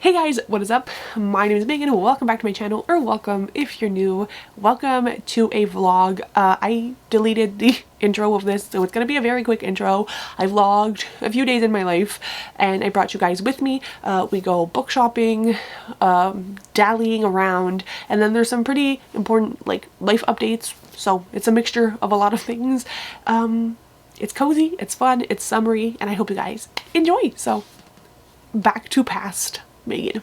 Hey guys, what is up? My name is Megan and welcome back to my channel, or welcome if you're new. Welcome to a vlog. I deleted the intro of this, so it's gonna be a very quick intro. I vlogged a few days in my life and I brought you guys with me. We go book shopping, dallying around, and then there's some pretty important like life updates. So it's a mixture of a lot of things. It's cozy, it's fun, it's summery, and I hope you guys enjoy. So back to past Megan.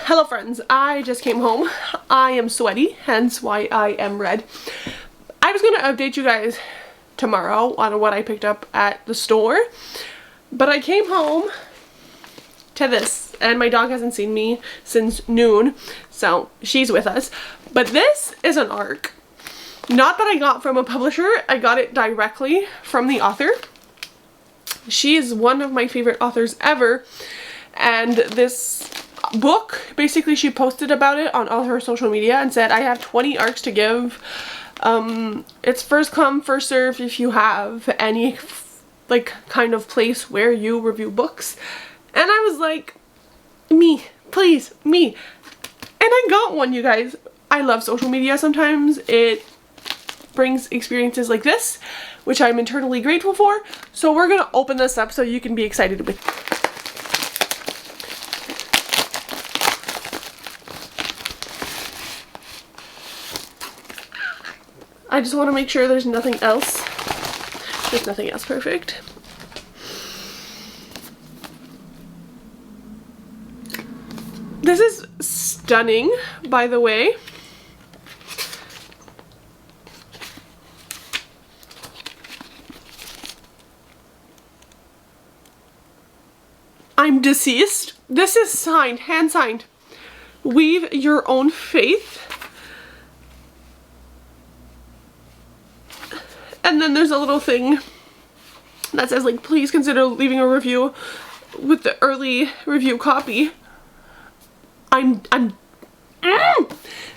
Hello friends, I just came home. I am sweaty, hence why I am red. I was going to update you guys tomorrow on what I picked up at the store, but I came home to this and my dog hasn't seen me since noon, so she's with us. But this is an ARC. Not that I got from a publisher, I got it directly from the author. She is one of my favorite authors ever, and this book, basically she posted about it on all her social media and said, I have 20 ARCs to give. It's first come, first serve if you have any like kind of place where you review books. And I was like, me, please, me. And I got one, you guys. I love social media sometimes. It brings experiences like this, which I'm eternally grateful for. So we're gonna open this up so you can be excited with me. I just want to make sure there's nothing else. There's nothing else. Perfect. This is stunning, by the way. I'm deceased. This is signed, hand signed. Weave your own faith. And then there's a little thing that says, like, please consider leaving a review with the early review copy.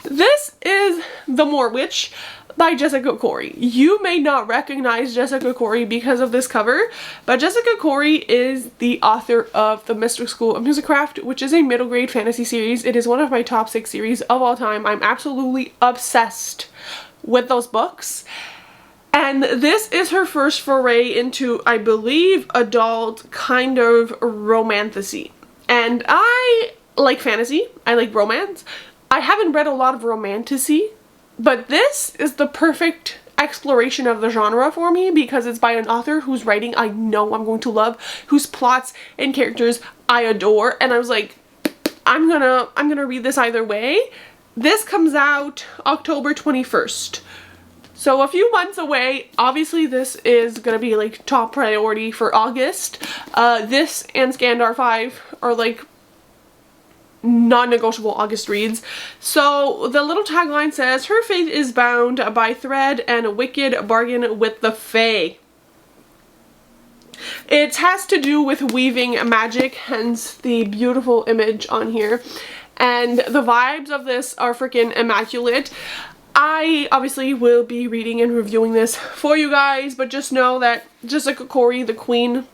This is The Moor Witch by Jessica Corey. You may not recognize Jessica Corey because of this cover, but Jessica Corey is the author of The Mystic School of Musicraft, which is a middle grade fantasy series. It is one of my top 6 series of all time. I'm absolutely obsessed with those books. And this is her first foray into, I believe, adult kind of romantasy. And I like fantasy. I like romance. I haven't read a lot of romantasy, but this is the perfect exploration of the genre for me because it's by an author whose writing I know I'm going to love, whose plots and characters I adore, and I was like, I'm gonna read this either way. This comes out October 21st. So a few months away. Obviously this is gonna be like top priority for August. This and Scandar 5 are like non-negotiable August reads. So the little tagline says, her faith is bound by thread and a wicked bargain with the fae. It has to do with weaving magic, hence the beautiful image on here. And the vibes of this are freaking immaculate. I obviously will be reading and reviewing this for you guys, but just know that Jessica Corey, the queen,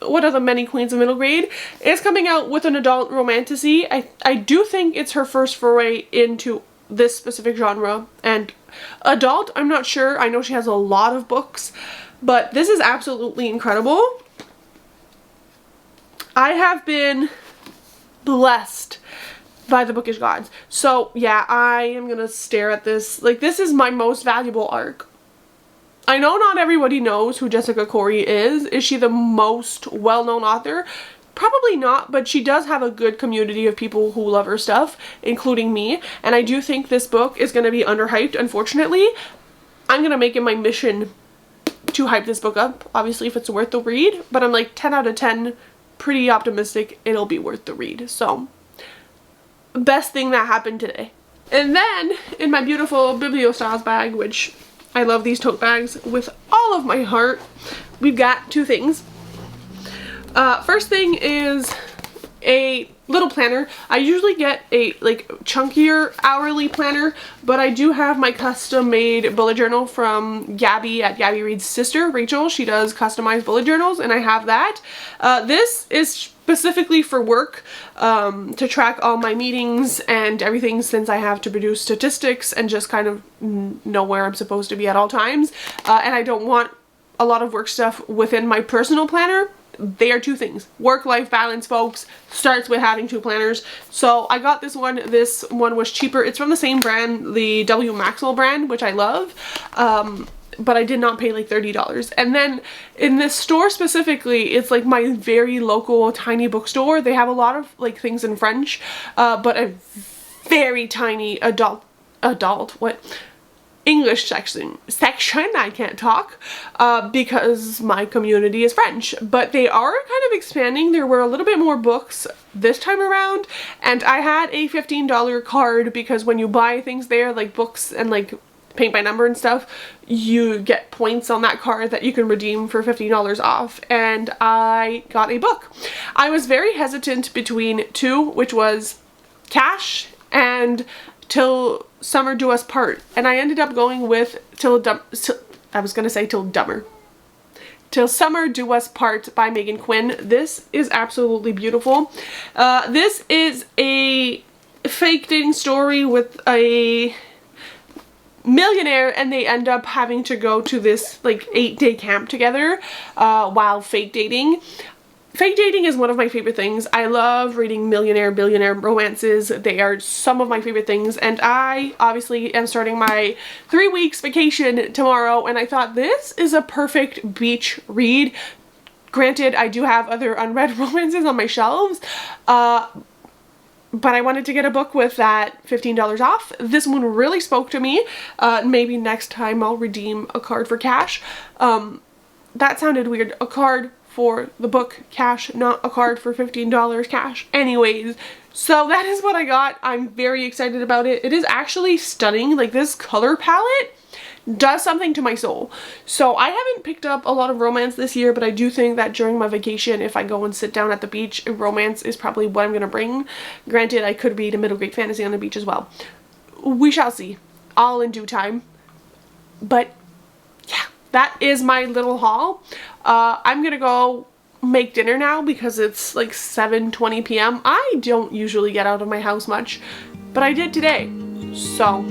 one of the many queens of middle grade, is coming out with an adult romantasy. I do think it's her first foray into this specific genre. And adult, I'm not sure. I know she has a lot of books, but this is absolutely incredible. I have been blessed by the bookish gods. So yeah, I am gonna stare at this. Like, this is my most valuable arc. I know not everybody knows who Jessica Corey is. Is she the most well-known author? Probably not, but she does have a good community of people who love her stuff, including me. And I do think this book is going to be underhyped, unfortunately. I'm going to make it my mission to hype this book up, obviously, if it's worth the read. But I'm like 10 out of 10, pretty optimistic it'll be worth the read. So, best thing that happened today. And then, in my beautiful Bibliostyles bag, which I love these tote bags with all of my heart, we've got 2 things. First thing is a little planner. I usually get a like chunkier hourly planner, but I do have my custom made bullet journal from Gabby at Gabby Reed's sister, Rachel. She does customized bullet journals, and I have that. This is specifically for work, to track all my meetings and everything, since I have to produce statistics and just kind of know where I'm supposed to be at all times. And I don't want a lot of work stuff within my personal planner. They are 2 things. Work-life balance, folks, starts with having 2 planners. So I got this one. This one was cheaper. It's from the same brand, the W. Maxwell brand, which I love. But I did not pay like $30. And then in this store specifically, it's like my very local tiny bookstore. They have a lot of like things in French, but a very tiny English section, I can't talk, because my community is French, but they are kind of expanding. There were a little bit more books this time around, and I had a $15 card because when you buy things there, like books and like paint by number and stuff, you get points on that card that you can redeem for $15 off, and I got a book. I was very hesitant between 2, which was Cash and Till Summer Do Us Part, and I ended up going with Till Summer Do Us Part by Megan Quinn. This is absolutely beautiful. This is a fake dating story with a millionaire, and they end up having to go to this like 8-day camp together while fake dating. Fake dating is one of my favorite things. I love reading millionaire, billionaire romances. They are some of my favorite things, and I obviously am starting my 3 weeks vacation tomorrow, and I thought this is a perfect beach read. Granted, I do have other unread romances on my shelves, but I wanted to get a book with that $15 off. This one really spoke to me. Maybe next time I'll redeem a card for cash. That sounded weird. A card for the book cash, not a card for $15 cash. Anyways, so that is what I got. I'm very excited about it. It is actually stunning. Like, this color palette does something to my soul. So I haven't picked up a lot of romance this year, but I do think that during my vacation, if I go and sit down at the beach, romance is probably what I'm gonna bring. Granted, I could read a middle grade fantasy on the beach as well. We shall see. All in due time. But yeah, that is my little haul. I'm gonna go make dinner now because it's like 7:20 p.m. I don't usually get out of my house much, but I did today. So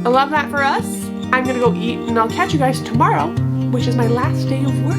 I love that for us. I'm gonna go eat, and I'll catch you guys tomorrow, which is my last day of work.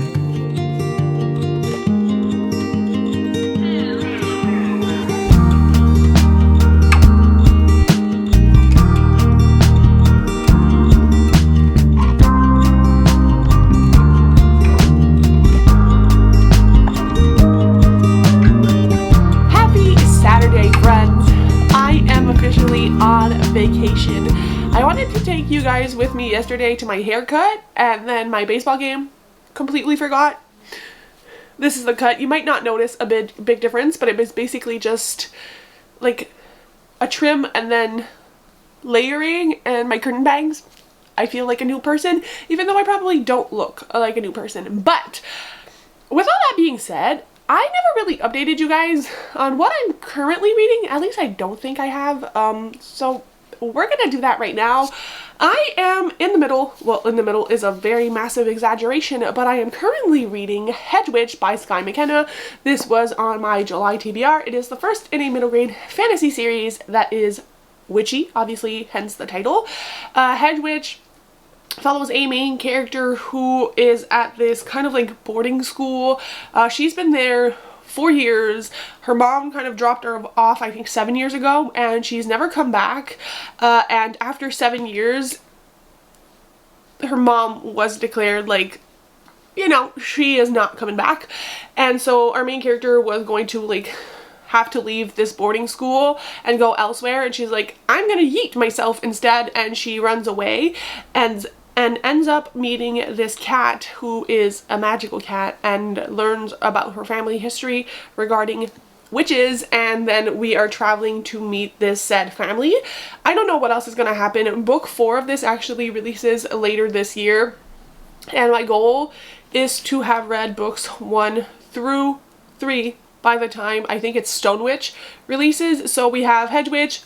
Vacation. I wanted to take you guys with me yesterday to my haircut, and then my baseball game. Completely forgot. This is the cut. You might not notice a big difference, but it was basically just like a trim and then layering and my curtain bangs. I feel like a new person, even though I probably don't look like a new person. But with all that being said, I never really updated you guys on what I'm currently reading. At least I don't think I have. So we're gonna do that right now. I am in the middle, well, in the middle is a very massive exaggeration, but I am currently reading Hedge Witch by Skye McKenna. This was on my July TBR. It is the first in a middle grade fantasy series that is witchy, obviously, hence the title. Hedge Witch follows a main character who is at this kind of like boarding school. She's been there 4 years. Her mom kind of dropped her off, I think 7 years ago, and she's never come back. And after 7 years, her mom was declared like, you know, she is not coming back. And so our main character was going to like have to leave this boarding school and go elsewhere, and she's like, I'm gonna yeet myself instead, and she runs away and ends up meeting this cat who is a magical cat, and learns about her family history regarding witches, and then we are traveling to meet this said family. I don't know what else is going to happen. Book 4 of this actually releases later this year, and my goal is to have read books 1 through 3 by the time I think it's Stone Witch releases. So we have Hedge Witch,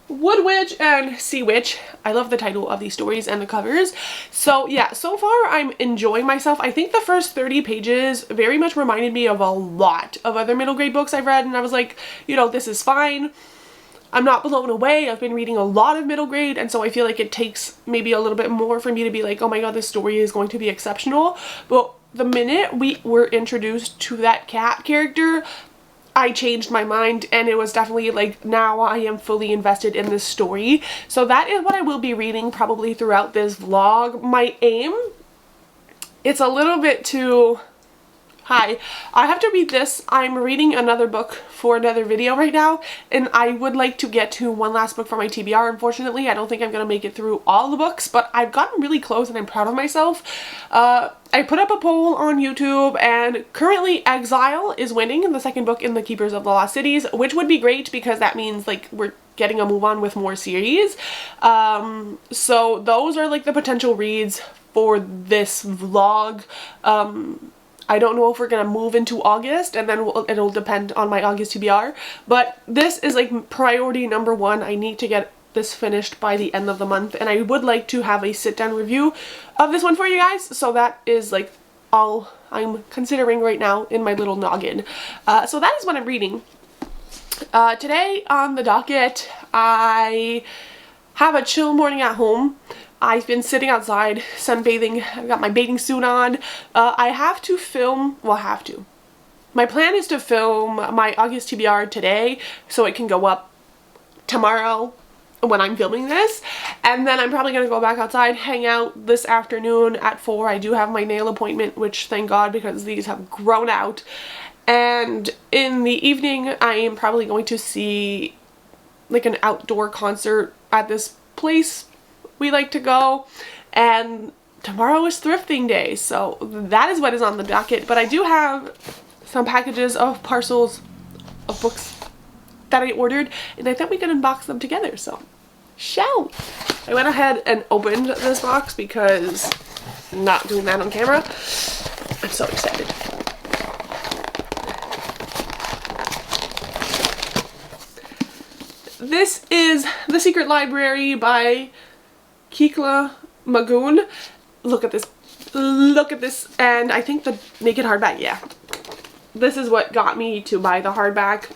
Wood Witch, and Sea Witch. I love the title of these stories and the covers. So yeah, so far I'm enjoying myself. I think the first 30 pages very much reminded me of a lot of other middle grade books I've read, and I was like, you know, this is fine. I'm not blown away. I've been reading a lot of middle grade, and so I feel like it takes maybe a little bit more for me to be like, oh my god, this story is going to be exceptional. But the minute we were introduced to that cat character, I changed my mind, and it was definitely like, now I am fully invested in this story. So that is what I will be reading probably throughout this vlog. My aim, it's a little bit too high. I have to read this. I'm reading another book for another video right now, and I would like to get to one last book for my TBR. Unfortunately, I don't think I'm going to make it through all the books, but I've gotten really close and I'm proud of myself. I put up a poll on YouTube, and currently Exile is winning, the second book in the Keepers of the Lost Cities, which would be great because that means like we're getting a move on with more series. So those are like the potential reads for this vlog. I don't know if we're gonna move into August, and then it'll depend on my August TBR, but this is like priority number 1. I need to get this finished by the end of the month, and I would like to have a sit-down review of this one for you guys. So that is like all I'm considering right now in my little noggin. So that is what I'm reading. Today on the docket, I have a chill morning at home. I've been sitting outside sunbathing. I've got my bathing suit on. I have to film, well, my plan is to film my August TBR today so it can go up tomorrow when I'm filming this, and then I'm probably gonna go back outside, hang out this afternoon at 4. I do have my nail appointment, which thank God, because these have grown out, and in the evening I am probably going to see like an outdoor concert at this place we like to go, and tomorrow is thrifting day, so that is what is on the docket. But I do have some packages of parcels of books that I ordered, and I thought we could unbox them together, so shall we? I went ahead and opened this box because I'm not doing that on camera. I'm so excited. This is The Secret Library by Kikla Magoon. Look at this. Look at this. And I think the naked hardback, yeah. This is what got me to buy the hardback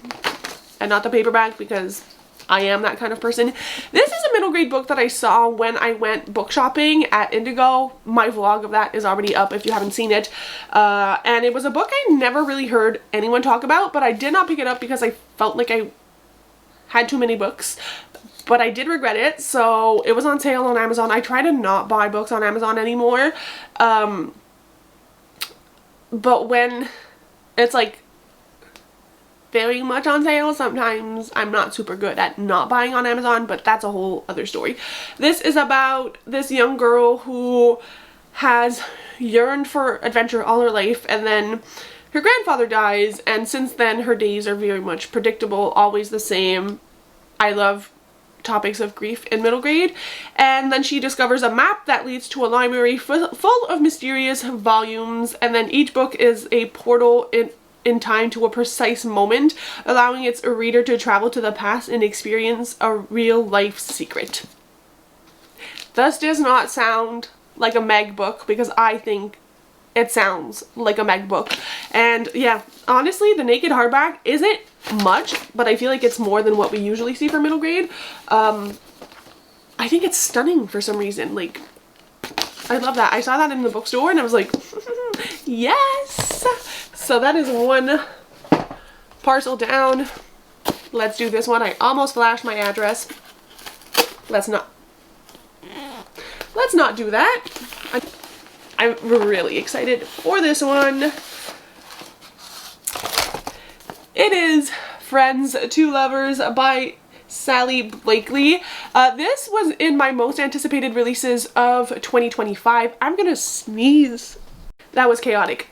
and not the paperback, because I am that kind of person. This is a middle grade book that I saw when I went book shopping at Indigo. My vlog of that is already up if you haven't seen it. And it was a book I never really heard anyone talk about, but I did not pick it up because I felt like I had too many books. But I did regret it, so it was on sale on Amazon. I try to not buy books on Amazon anymore. But when it's like very much on sale, sometimes I'm not super good at not buying on Amazon, but that's a whole other story. This is about this young girl who has yearned for adventure all her life, and then her grandfather dies, and since then her days are very much predictable, always the same. I love topics of grief in middle grade. And then she discovers a map that leads to a library full of mysterious volumes, and then each book is a portal in time to a precise moment, allowing its reader to travel to the past and experience a real life secret. This does not sound like a Meg book, because I think it sounds like a Meg book. And yeah, honestly, the naked hardback isn't much, but I feel like it's more than what we usually see for middle grade. I think it's stunning for some reason. Like, I love that. I saw that in the bookstore and I was like, yes! So that is one parcel down. Let's do this one. I almost flashed my address. Let's not do that. I'm really excited for this one. It is Friends to Lovers by Sally Blakely. This was in my most anticipated releases of 2025. I'm gonna sneeze. That was chaotic.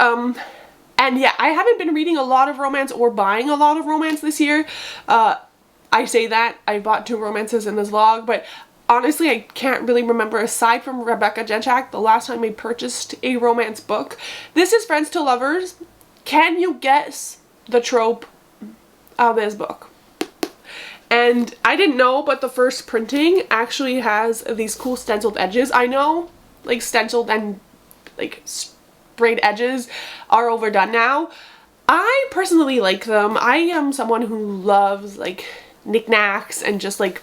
And yeah, I haven't been reading a lot of romance or buying a lot of romance this year. I say that, I bought 2 romances in this vlog, but honestly, I can't really remember, aside from Rebecca Genchak, the last time I purchased a romance book. This is Friends to Lovers. Can you guess the trope of this book? And I didn't know, but the first printing actually has these cool stenciled edges. I know, like, stenciled and like sprayed edges are overdone now. I personally like them. I am someone who loves like knickknacks and just like,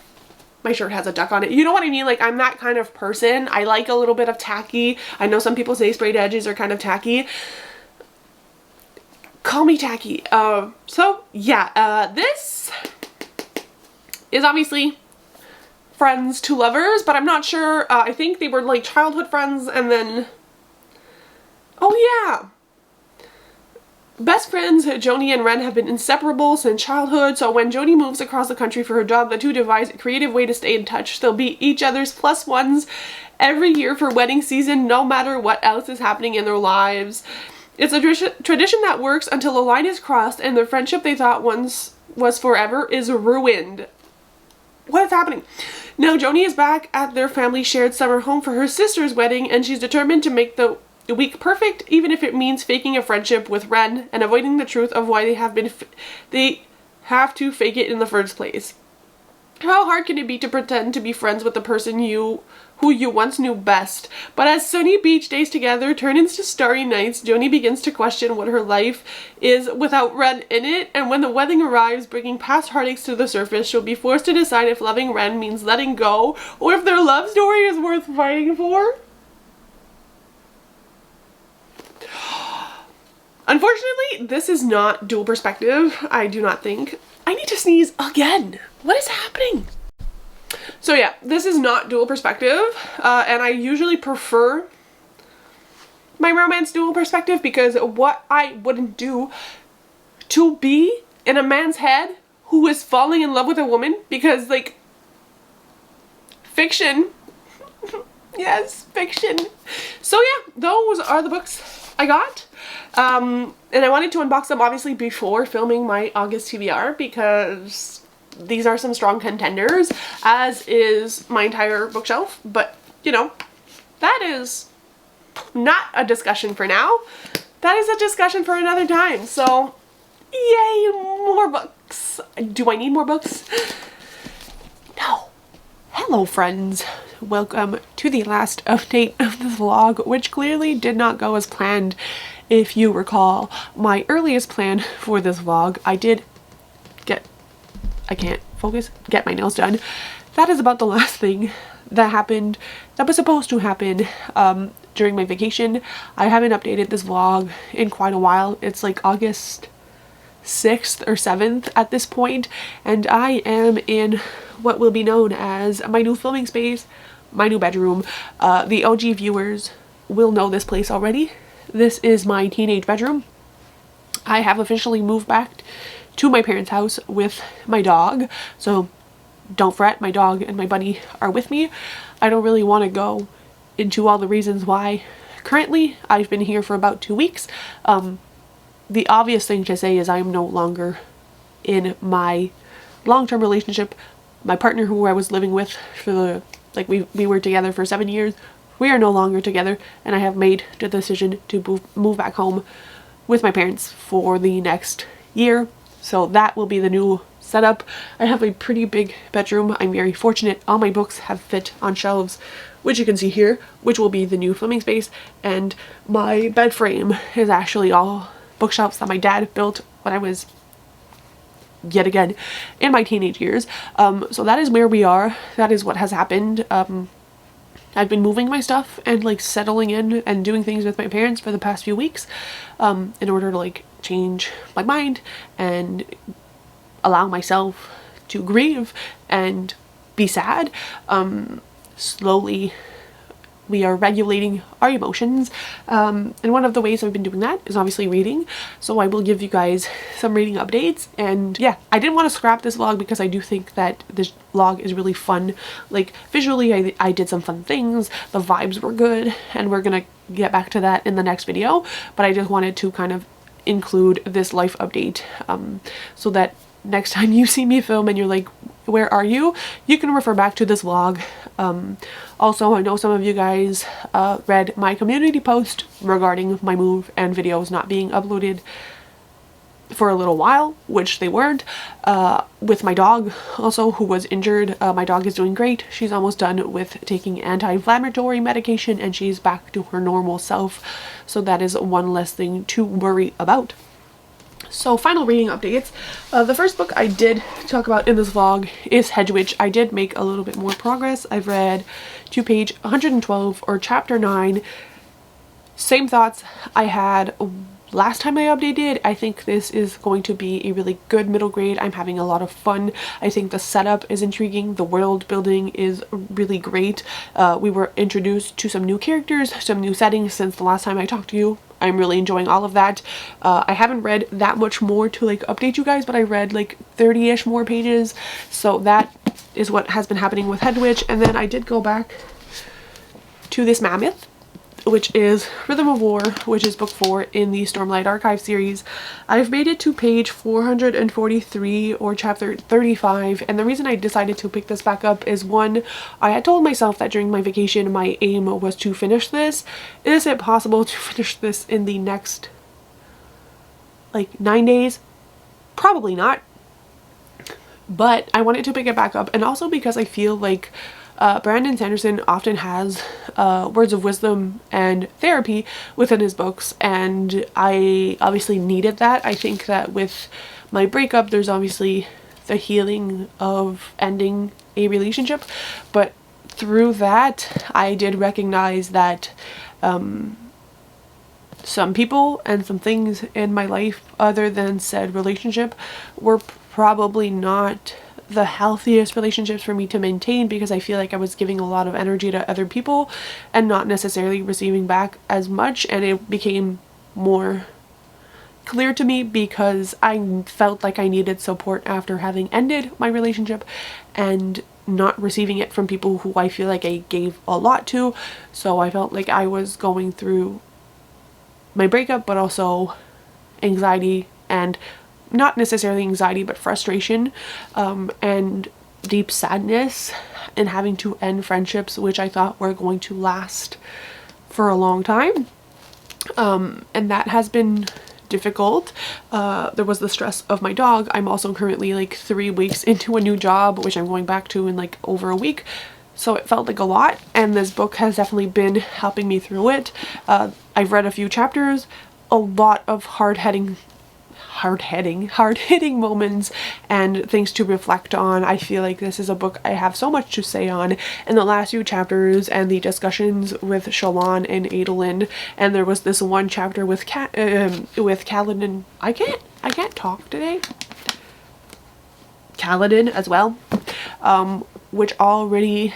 my shirt has a duck on it. You know what I mean? Like, I'm that kind of person. I like a little bit of tacky. I know some people say sprayed edges are kind of tacky. Call me tacky. So yeah, this is obviously Friends to Lovers, but I'm not sure. I think they were like childhood friends, and then, oh yeah, best friends Joni and Ren have been inseparable since childhood, so when Joni moves across the country for her job, the two devise a creative way to stay in touch. They'll be each other's plus ones every year for wedding season, no matter what else is happening in their lives. It's a tradition that works until a line is crossed and the friendship they thought once was forever is ruined. What is happening? Now Joni is back at their family shared summer home for her sister's wedding, and she's determined to make the week perfect, even if it means faking a friendship with Ren and avoiding the truth of why they have to fake it in the first place. How hard can it be to pretend to be friends with the person who you once knew best? But as sunny beach days together turn into starry nights, Joni begins to question what her life is without Ren in it, and when the wedding arrives, bringing past heartaches to the surface, she'll be forced to decide if loving Ren means letting go, or if their love story is worth fighting for. Unfortunately, this is not dual perspective, I do not think. I need to sneeze again. What is happening? So yeah, this is not dual perspective, and I usually prefer my romance dual perspective because what I wouldn't do to be in a man's head who is falling in love with a woman, because like, fiction. Yes, fiction. So yeah, those are the books I got. And I wanted to unbox them obviously before filming my August TBR because these are some strong contenders, as is my entire bookshelf, but you know, that is not a discussion for now. That is a discussion for another time. So yay, more books. Do I need more books? No. Hello friends, welcome to the last update of this vlog, which clearly did not go as planned. If you recall, my earliest plan for this vlog, I did get my nails done. That is about the last thing that happened, that was supposed to happen during my vacation. I haven't updated this vlog in quite a while. It's like August 6th or 7th at this point, and I am in what will be known as my new filming space, my new bedroom. The OG viewers will know this place already. This is my teenage bedroom. I have officially moved back to my parents' house with my dog, so don't fret, my dog and my bunny are with me. I don't really want to go into all the reasons why. Currently, I've been here for about 2 weeks. The obvious thing to say is I am no longer in my long-term relationship. My partner, who I was living with for we were together for 7 years, we are no longer together, and I have made the decision to move back home with my parents for the next year. So that will be the new setup. I have a pretty big bedroom. I'm very fortunate. All my books have fit on shelves, which you can see here, which will be the new filming space. And my bed frame is actually all bookshelves that my dad built when I was, yet again, in my teenage years. So that is where we are. That is what has happened. I've been moving my stuff and like settling in and doing things with my parents for the past few weeks in order to like change my mind and allow myself to grieve and be sad. Slowly we are regulating our emotions, and one of the ways I've been doing that is obviously reading, so I will give you guys some reading updates. And yeah, I didn't want to scrap this vlog because I do think that this vlog is really fun. Like visually I did some fun things, the vibes were good, and we're gonna get back to that in the next video, but I just wanted to kind of include this life update so that next time you see me film and you're like, where are you? You can refer back to this vlog. Also, I know some of you guys read my community post regarding my move and videos not being uploaded for a little while, which they weren't, with my dog also, who was injured. My dog is doing great. She's almost done with taking anti-inflammatory medication and she's back to her normal self. So that is one less thing to worry about. So final reading updates. The first book I did talk about in this vlog is Hedwig. I did make a little bit more progress. I've read to page 112 or chapter 9. Same thoughts I had last time I updated. I think this is going to be a really good middle grade. I'm having a lot of fun. I think the setup is intriguing. The world building is really great. We were introduced to some new characters, some new settings since the last time I talked to you. I'm really enjoying all of that. I haven't read that much more to like update you guys, but I read like 30-ish more pages. So that is what has been happening with Hedwig. And then I did go back to this mammoth, which is Rhythm of War, which is book 4 in the Stormlight Archive series. I've made it to page 443 or chapter 35, and the reason I decided to pick this back up is, one, I had told myself that during my vacation my aim was to finish this. Is it possible to finish this in the next like 9 days? Probably not. but I wanted to pick it back up, and also because I feel like Brandon Sanderson often has words of wisdom and therapy within his books, and I obviously needed that. I think that with my breakup, there's obviously the healing of ending a relationship, but through that I did recognize that some people and some things in my life other than said relationship were probably not the healthiest relationships for me to maintain, because I feel like I was giving a lot of energy to other people and not necessarily receiving back as much, and it became more clear to me because I felt like I needed support after having ended my relationship and not receiving it from people who I feel like I gave a lot to. So I felt like I was going through my breakup, but also anxiety, and not necessarily anxiety, but frustration and deep sadness, and having to end friendships which I thought were going to last for a long time. And that has been difficult. There was the stress of my dog. I'm also currently like 3 weeks into a new job, which I'm going back to in like over a week. So it felt like a lot, and this book has definitely been helping me through it. I've read a few chapters, a lot of hard-hitting moments and things to reflect on. I feel like this is a book I have so much to say on. In the last few chapters and the discussions with Shalon and Adolin, and there was this one chapter with Kaladin. I can't talk today. Kaladin as well, which already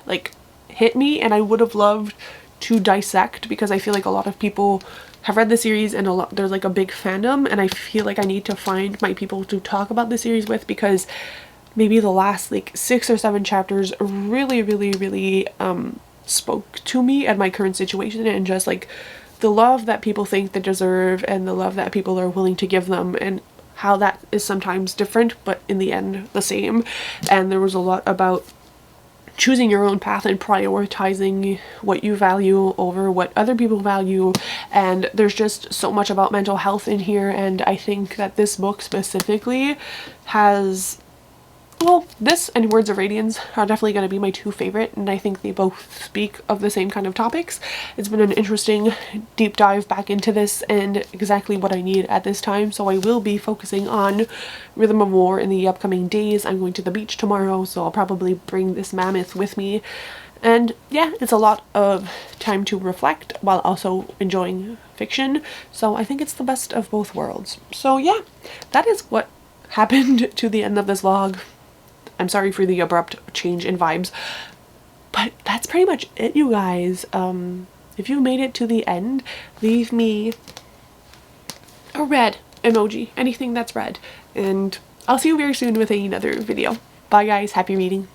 like hit me, and I would have loved to dissect, because I feel like a lot of people have read the series and there's like a big fandom, and I feel like I need to find my people to talk about the series with, because maybe the last like 6 or 7 chapters really spoke to me and my current situation, and just like the love that people think they deserve and the love that people are willing to give them, and how that is sometimes different but in the end the same. And there was a lot about choosing your own path and prioritizing what you value over what other people value, and there's just so much about mental health in here. And I think that this book specifically has, well, this and Words of Radiance are definitely going to be my 2 favorite, and I think they both speak of the same kind of topics. It's been an interesting deep dive back into this and exactly what I need at this time, so I will be focusing on Rhythm of War in the upcoming days. I'm going to the beach tomorrow, so I'll probably bring this mammoth with me. And yeah, it's a lot of time to reflect while also enjoying fiction, so I think it's the best of both worlds. So yeah, that is what happened to the end of this vlog. I'm sorry for the abrupt change in vibes, but that's pretty much it, you guys. If you made it to the end, leave me a red emoji, anything that's red, and I'll see you very soon with another video. Bye guys, happy reading.